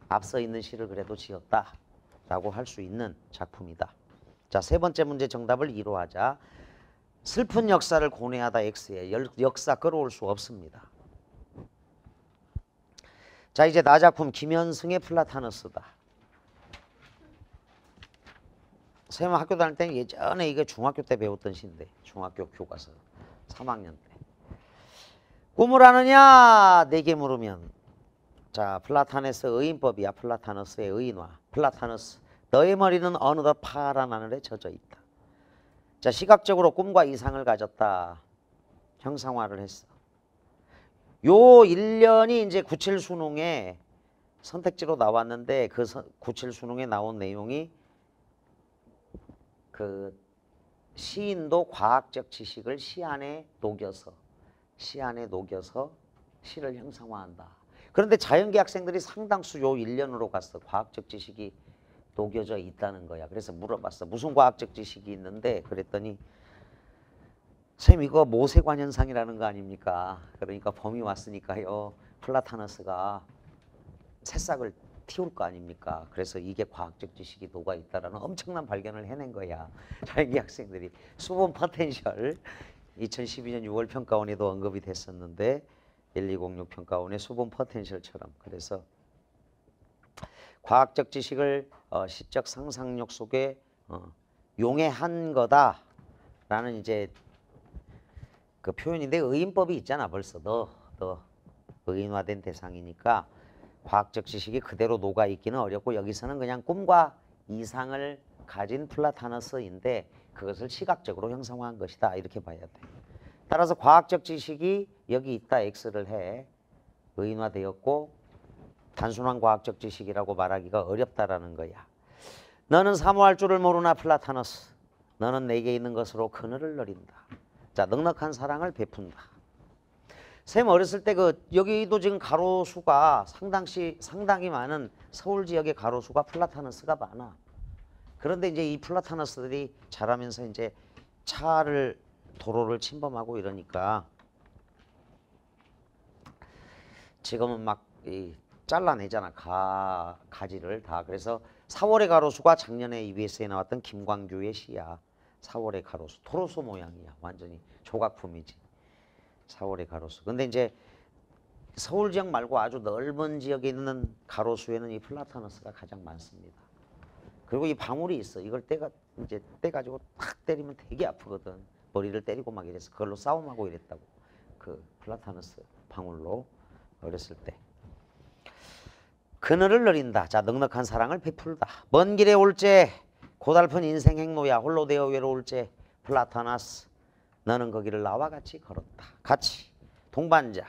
앞서 있는 시를 그래도 지었다라고 할 수 있는 작품이다. 자, 세 번째 문제 정답을 2로 하자. 슬픈 역사를 고뇌하다 X에 역사 끌어올 수 없습니다. 자, 이제 나 작품 김현승의 플라타너스다. 선생님 학교 다닐 때는 예전에 이게 중학교 때 배웠던 시인데 중학교 교과서 3학년 때. 꿈을 아느냐 내게 물으면 자 플라타네스 의인법이야. 플라타너스의 의인화. 플라타너스 너의 머리는 어느덧 파란 하늘에 젖어 있다. 자 시각적으로 꿈과 이상을 가졌다. 형상화를 했어. 요 1년이 이제 97 수능에 선택지로 나왔는데 그 97 수능에 나온 내용이 그 시인도 과학적 지식을 시 안에 녹여서 시를 형상화한다. 그런데 자연계 학생들이 상당수 요 1년으로 갔어. 과학적 지식이 녹여져 있다는 거야. 그래서 물어봤어. 무슨 과학적 지식이 있는데 그랬더니 쌤 이거 모세관현상이라는 거 아닙니까? 그러니까 봄이 왔으니까요. 플라타너스가 새싹을 틔울 거 아닙니까? 그래서 이게 과학적 지식이 녹아있다라는 엄청난 발견을 해낸 거야. 자연계 학생들이. 수분 포텐셜 2012년 6월 평가원에도 언급이 됐었는데 1206 평가원의 수분 포텐셜처럼. 그래서 과학적 지식을 시적 상상력 속에 용해한 거다라는 이제 그 표현인데 의인법이 있잖아. 벌써 너 의인화된 대상이니까 과학적 지식이 그대로 녹아있기는 어렵고 여기서는 그냥 꿈과 이상을 가진 플라타너스인데 그것을 시각적으로 형상화한 것이다. 이렇게 봐야 돼. 따라서 과학적 지식이 여기 있다. X를 해. 의인화되었고 단순한 과학적 지식이라고 말하기가 어렵다라는 거야. 너는 사모할 줄을 모르나 플라타너스. 너는 내게 있는 것으로 그늘을 내린다. 자, 넉넉한 사랑을 베푼다. 쌤 어렸을 때 여기도 지금 가로수가 상당히 많은 서울 지역의 가로수가 플라타너스가 많아. 그런데 이제 이 플라타너스들이 자라면서 이제 도로를 침범하고 이러니까 지금은 막 잘라내잖아. 가지를 다. 그래서 4월의 가로수가 작년에 EBS에 나왔던 김광규의 시야. 4월의 가로수. 토로소 모양이야. 완전히 조각품이지. 4월의 가로수. 근데 이제 서울 지역 말고 아주 넓은 지역에 있는 가로수에는 이 플라타너스가 가장 많습니다. 그리고 이 방울이 있어. 이걸 떼가지고 탁 때리면 되게 아프거든. 머리를 때리고 막 이랬어. 그걸로 싸움하고 이랬다고. 그 플라타너스 방울로 어렸을 때. 그늘을 내린다. 자, 넉넉한 사랑을 베풀다. 먼 길에 올제 고달픈 인생 행로야 홀로 되어 외로울제 플라타너스 너는 거기를 나와 같이 걸었다. 같이 동반자.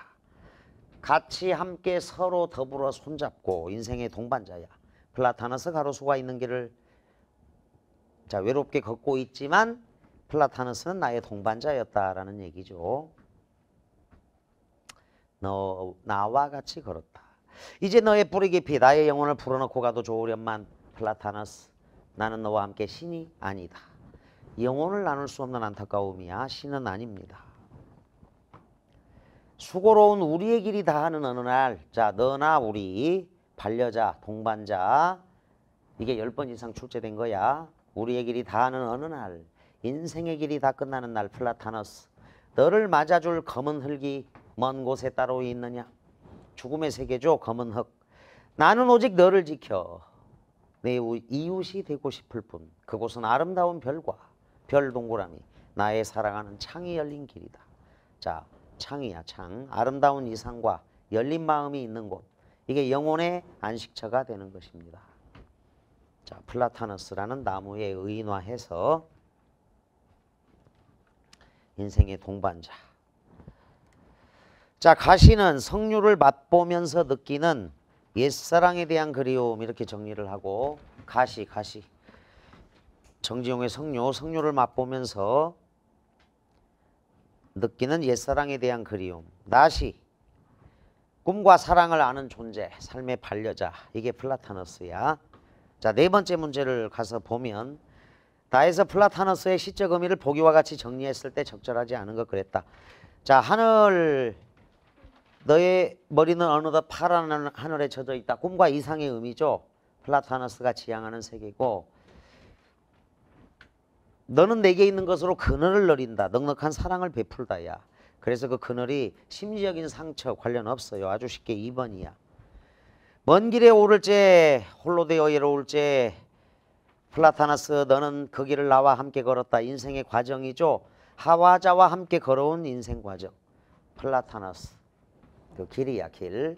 같이 함께 서로 더불어 손잡고 인생의 동반자야. 플라타너스 가로수가 있는 길을 자 외롭게 걷고 있지만 플라타너스는 나의 동반자였다라는 얘기죠. 나와 같이 걸었다. 이제 너의 뿌리 깊이 나의 영혼을 풀어놓고 가도 좋으련만 플라타너스 나는 너와 함께 신이 아니다. 영혼을 나눌 수 없는 안타까움이야. 신은 아닙니다. 수고로운 우리의 길이 다하는 어느 날 자 너나 우리 반려자 동반자 이게 10번 이상 출제된 거야. 우리의 길이 다하는 어느 날 인생의 길이 다 끝나는 날 플라타너스 너를 맞아줄 검은 흙이 먼 곳에 따로 있느냐. 죽음의 세계죠. 검은 흙. 나는 오직 너를 지켜 내 이웃이 되고 싶을 뿐. 그곳은 아름다운 별과 별 동그라미 나의 사랑하는 창이 열린 길이다. 자 창이야 창. 아름다운 이상과 열린 마음이 있는 곳. 이게 영혼의 안식처가 되는 것입니다. 자, 플라타너스라는 나무에 의인화해서 인생의 동반자. 자, 가시는 성류를 맛보면서 느끼는 옛사랑에 대한 그리움, 이렇게 정리를 하고, 가시. 정지용의 성류를 맛보면서 느끼는 옛사랑에 대한 그리움. 나시, 꿈과 사랑을 아는 존재, 삶의 반려자. 이게 플라타너스야. 자, 네 번째 문제를 가서 보면, 다에서 플라타너스의 시적 의미를 보기와 같이 정리했을 때 적절하지 않은 것 그랬다. 자, 하늘, 너의 머리는 어느덧 파란 하늘에 젖어 있다. 꿈과 이상의 의미죠. 플라타너스가 지향하는 세계고, 너는 내게 있는 것으로 그늘을 내린다. 넉넉한 사랑을 베풀다야. 그래서 그 그늘이 심리적인 상처 관련 없어요. 아주 쉽게 2번이야. 먼 길에 오를지 홀로 되어 이로울지 플라타너스, 너는 그 길을 나와 함께 걸었다. 인생의 과정이죠. 하와자와 함께 걸어온 인생 과정. 플라타너스. 그 길이야, 길.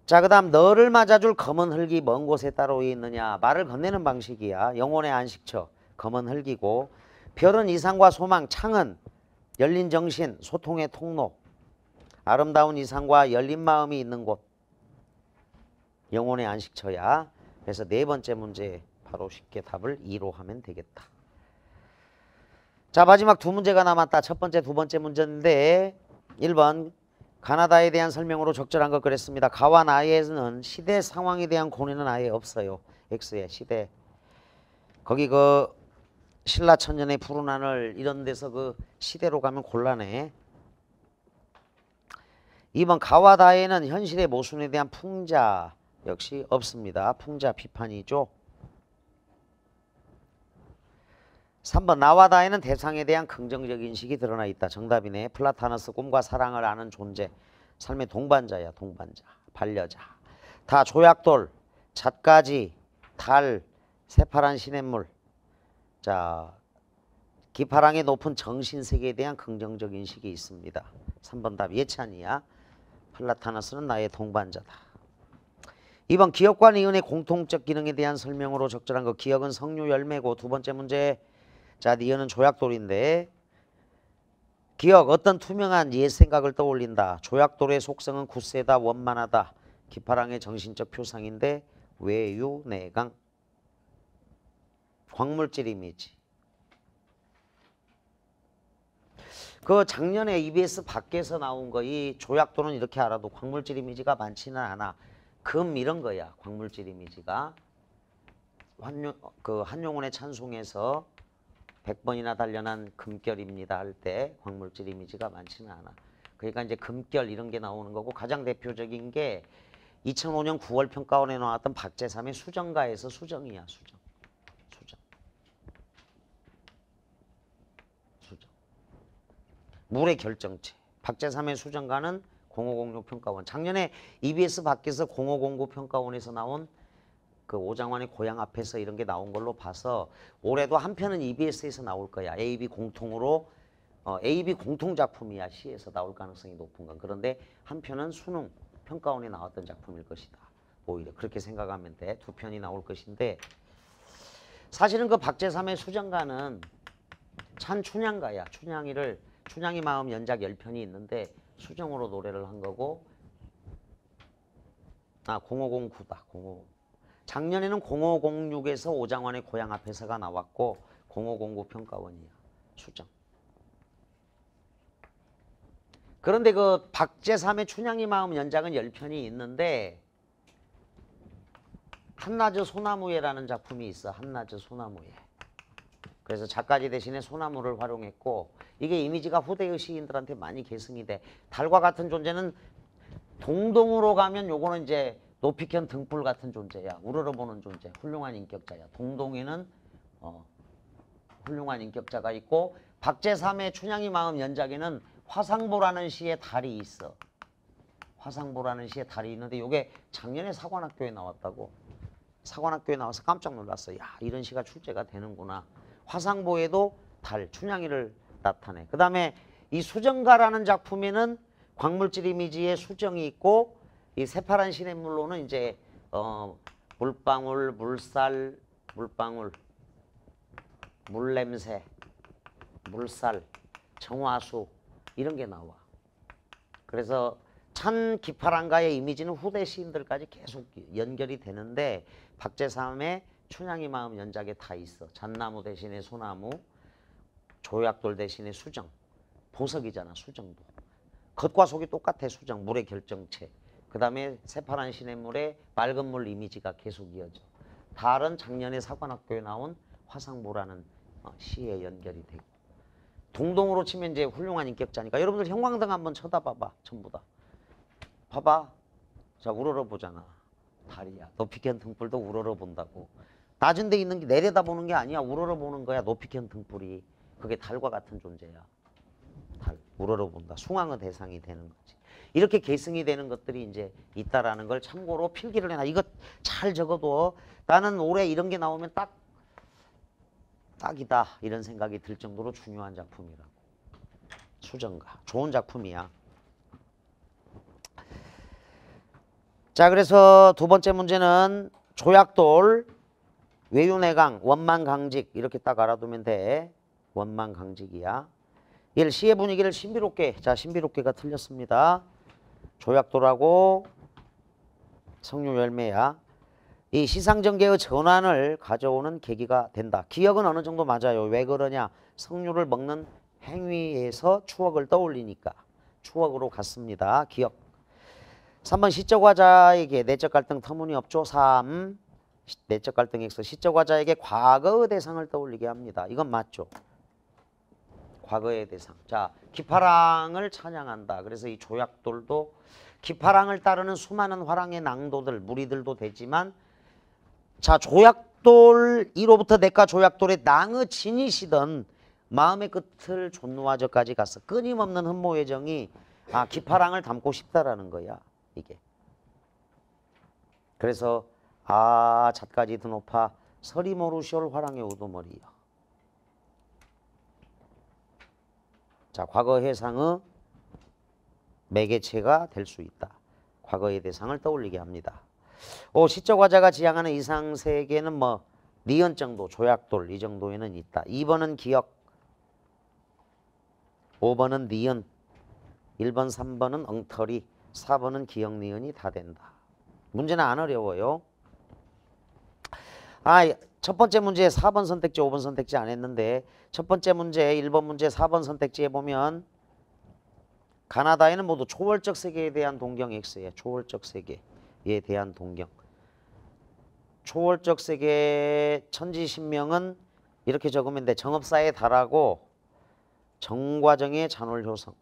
자, 그 다음 너를 맞아줄 검은 흙이 먼 곳에 따로 있느냐. 말을 건네는 방식이야. 영혼의 안식처, 검은 흙이고, 별은 이상과 소망, 창은 열린 정신, 소통의 통로, 아름다운 이상과 열린 마음이 있는 곳, 영혼의 안식처야. 그래서 네 번째 문제 바로 쉽게 답을 2로 하면 되겠다. 자, 마지막 두 문제가 남았다. 첫 번째, 두 번째 문제인데 1번 가나다에 대한 설명으로 적절한 것 그랬습니다. 가와 나에는 시대 상황에 대한 고뇌는 아예 없어요. X의 시대. 거기 그 신라천년의 푸른 하늘 이런 데서 그 시대로 가면 곤란해. 2번 가와 다에는 현실의 모순에 대한 풍자 역시 없습니다. 풍자 비판이죠. 3번 나와 다에는 대상에 대한 긍정적 인식이 드러나 있다. 정답이네. 플라타너스, 꿈과 사랑을 아는 존재, 삶의 동반자야. 동반자, 반려자. 다 조약돌, 잣가지, 달, 새파란 시냇물. 자, 기파랑의 높은 정신세계에 대한 긍정적 인식이 있습니다. 3번 답 예찬이야. 플라타너스는 나의 동반자다. 2번 기억과 니은의 공통적 기능에 대한 설명으로 적절한 거. 기억은 성류 열매고, 두 번째 문제. 자, 니은은 조약돌인데, 기억, 어떤 투명한 옛 생각을 떠올린다. 조약돌의 속성은 굳세다, 원만하다. 기파랑의 정신적 표상인데 외유, 내강. 광물질 이미지. 그 작년에 EBS 밖에서 나온 거, 이 조약돌은 이렇게 알아도 광물질 이미지가 많지는 않아. 금 이런 거야. 광물질 이미지가. 한용운의 찬송에서 100번이나 단련한 금결입니다 할 때 광물질 이미지가 많지는 않아. 그러니까 이제 금결 이런 게 나오는 거고, 가장 대표적인 게 2005년 9월 평가원에 나왔던 박재삼의 수정가에서 수정이야. 수정. 물의 결정체. 박재삼의 수정가는 0506 평가원. 작년에 EBS 밖에서 0509 평가원에서 나온 그 오장환의 고향 앞에서 이런 게 나온 걸로 봐서 올해도 한 편은 EBS에서 나올 거야. AB 공통으로 AB 공통 작품이야. 시에서 나올 가능성이 높은 건. 그런데 한 편은 수능 평가원에 나왔던 작품일 것이다. 오히려 그렇게 생각하면 돼. 두 편이 나올 것인데, 사실은 그 박재삼의 수정가는 찬 춘향가야. 춘향이 마음 연작 10편이 있는데 수정으로 노래를 한 거고, 0509다. 05. 작년에는 0506에서 오장환의 고향 앞에서가 나왔고 0509 평가원이야. 수정. 그런데 그 박재삼의 춘향이 마음 연작은 10편이 있는데 한낮의 소나무에라는 작품이 있어. 한낮의 소나무에. 그래서 작가지 대신에 소나무를 활용했고, 이게 이미지가 후대의 시인들한테 많이 계승이 돼. 달과 같은 존재는 동동으로 가면 요거는 이제 높이켠 등불 같은 존재야. 우러러보는 존재. 훌륭한 인격자야. 동동에는 훌륭한 인격자가 있고, 박재삼의 춘향이 마음 연작에는 화상보라는 시에 달이 있어. 화상보라는 시에 달이 있는데 요게 작년에 사관학교에 나왔다고. 사관학교에 나와서 깜짝 놀랐어. 야, 이런 시가 출제가 되는구나. 화상보에도 달, 춘향이를 나타내. 그 다음에 이 수정가라는 작품에는 광물질 이미지에 수정이 있고, 이 새파란 시냇물로는 이제 물방울, 물살, 물방울, 물냄새, 물살, 정화수 이런 게 나와. 그래서 찬 기파랑가의 이미지는 후대 시인들까지 계속 연결이 되는데 박제삼의 춘향이 마음 연작에 다 있어. 잣나무 대신에 소나무, 조약돌 대신에 수정, 보석이잖아 수정도. 겉과 속이 똑같아 수정, 물의 결정체. 그 다음에 새파란 시냇물에 맑은 물 이미지가 계속 이어져. 달은 작년에 사관학교에 나온 화상보라는 시에 연결이 되고. 동동으로 치면 이제 훌륭한 인격자니까 여러분들 형광등 한번 쳐다봐봐. 전부 다. 봐봐. 자 우러러 보잖아. 달이야. 높이 켠 등불도 우러러 본다고. 낮은 데 있는 게 내려다 보는 게 아니야. 우러러 보는 거야. 높이 켠 등불이. 그게 달과 같은 존재야. 달. 우러러 본다. 숭앙의 대상이 되는 거지. 이렇게 계승이 되는 것들이 이제 있다라는 걸 참고로 필기를 해놔. 이거 잘 적어도 나는 올해 이런 게 나오면 딱이다 이런 생각이 들 정도로 중요한 작품이라고. 수정가. 좋은 작품이야. 자 그래서 두 번째 문제는 조약돌, 외유내강, 원만강직 이렇게 딱 알아두면 돼. 원만강직이야. 일 시의 분위기를 신비롭게. 자 신비롭게가 틀렸습니다. 조약돌하고 성류열매야. 이 시상전개의 전환을 가져오는 계기가 된다. 기억은 어느 정도 맞아요. 왜 그러냐. 성류를 먹는 행위에서 추억을 떠올리니까. 추억으로 갔습니다. 기억. 3번 시적화자에게 내적 갈등 터무니없죠. 3. 내적 갈등 X. 시적화자에게 과거의 대상을 떠올리게 합니다. 이건 맞죠. 과거의 대상. 자, 기파랑을 찬양한다. 그래서 이 조약돌도 기파랑을 따르는 수많은 화랑의 낭도들, 무리들도 되지만 자, 조약돌 1호부터 내과 조약돌의 낭의 진이시던 마음의 끝을 존노하저까지 갔어. 끊임없는 흠모애정이 기파랑을 담고 싶다라는 거야. 이게. 그래서 잣까지 드높아 서리 모르시올 화랑의 우두머리여. 자, 과거 해상의 매개체가 될 수 있다. 과거의 대상을 떠올리게 합니다. 시적화자가 지향하는 이상세계는 뭐 니은 정도, 조약돌 이 정도에는 있다. 2번은 기억, 5번은 니은, 1번, 3번은 엉터리, 4번은 기억, 니은이 다 된다. 문제는 안 어려워요. 첫 번째 문제 4번 선택지, 5번 선택지 안 했는데 첫 번째 문제, 1번 문제, 4번 선택지에 보면 가나다에는 모두 초월적 세계에 대한 동경 X예요. 초월적 세계에 대한 동경. 초월적 세계 천지신명은 이렇게 적으면 돼. 정업사의 달하고 정과정의 잔월효성.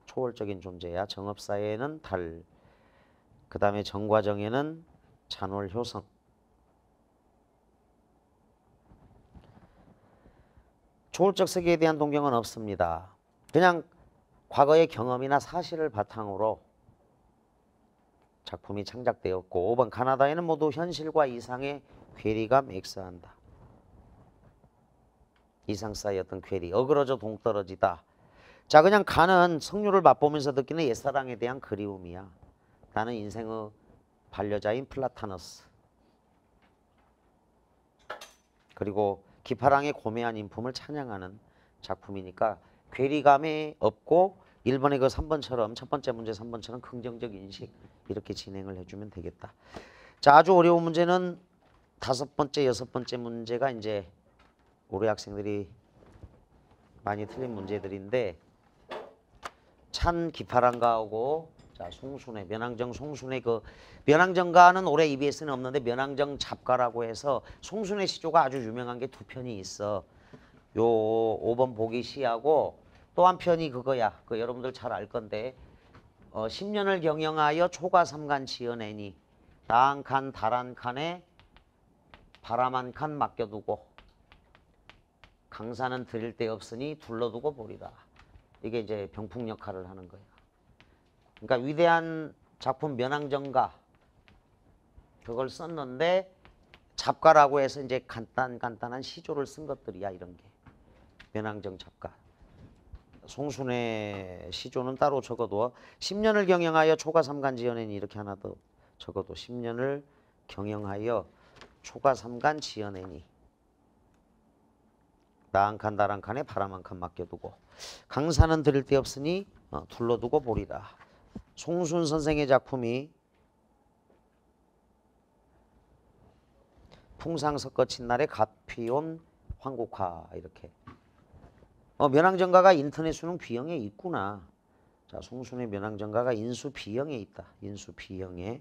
초월적인 존재야. 정업사에는 달. 그 다음에 정과정에는 잔월효성. 초월적 세계에 대한 동경은 없습니다. 그냥 과거의 경험이나 사실을 바탕으로 작품이 창작되었고 5번 가나다에는 모두 현실과 이상의 괴리감 X한다. 이상 사이 어떤 괴리, 어그러져 동떨어지다. 자 그냥 가는 성류를 맛보면서 느끼는 옛사랑에 대한 그리움이야. 나는 인생의 반려자인 플라타너스. 그리고 기파랑의 고매한 인품을 찬양하는 작품이니까 괴리감이 없고 1번의 그 3번처럼 첫 번째 문제 3번처럼 긍정적 인식 이렇게 진행을 해주면 되겠다. 자 아주 어려운 문제는 5번째, 6번째 문제가 이제 올해 학생들이 많이 틀린 문제들인데 찬 기파랑가하고 자 송순회, 면항정 송순회 그 면항정가는 올해 EBS는 없는데 면항정 잡가라고 해서 송순회 시조가 아주 유명한 게 2편이 있어. 요 5번 보기 시하고 또 한 편이 그거야. 그 여러분들 잘 알 건데 10년을 경영하여 초가 삼간 지어내니 나한 칸 달한 칸에 바람 한 칸 맡겨두고 강산은 들일 데 없으니 둘러두고 보리라. 이게 이제 병풍 역할을 하는 거야. 그러니까 위대한 작품 면항정가 그걸 썼는데 잡가라고 해서 이제 간단한 시조를 쓴 것들이야. 이런 게 면항정 잡가. 송순의 시조는 따로 적어도 10년을 경영하여 초가 삼간 지어내니 이렇게 하나 더 적어도 10년을 경영하여 초가 3간 지어내니 나 한 칸 달 한 칸에 바람 한 칸 맡겨두고 강산은 들일 데 없으니 둘러두고 보리라. 송순 선생의 작품이 풍상 섞어 친날에 갓피온 황국화 이렇게. 면왕정가가 인터넷 수능 B형에 있구나. 자, 송순의 면왕정가가 인수 B형에 있다. 인수 B형에.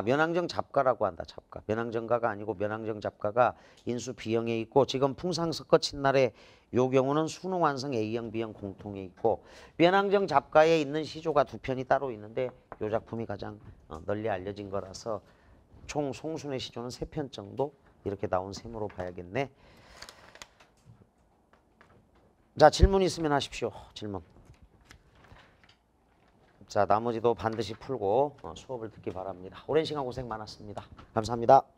면왕정 잡가라고 한다. 잡가. 면왕정가가 아니고 면왕정 잡가가 인수 B형에 있고 지금 풍상 섞어 친날에 요 경우는 수능 완성 A형 B형 공통에 있고 면왕정 잡가에 있는 시조가 두 편이 따로 있는데 요 작품이 가장 널리 알려진 거라서 총 송순의 시조는 3편 정도 이렇게 나온 셈으로 봐야겠네. 자, 질문 있으면 하십시오. 질문. 자, 나머지도 반드시 풀고 수업을 듣기 바랍니다. 오랜 시간 고생 많았습니다. 감사합니다.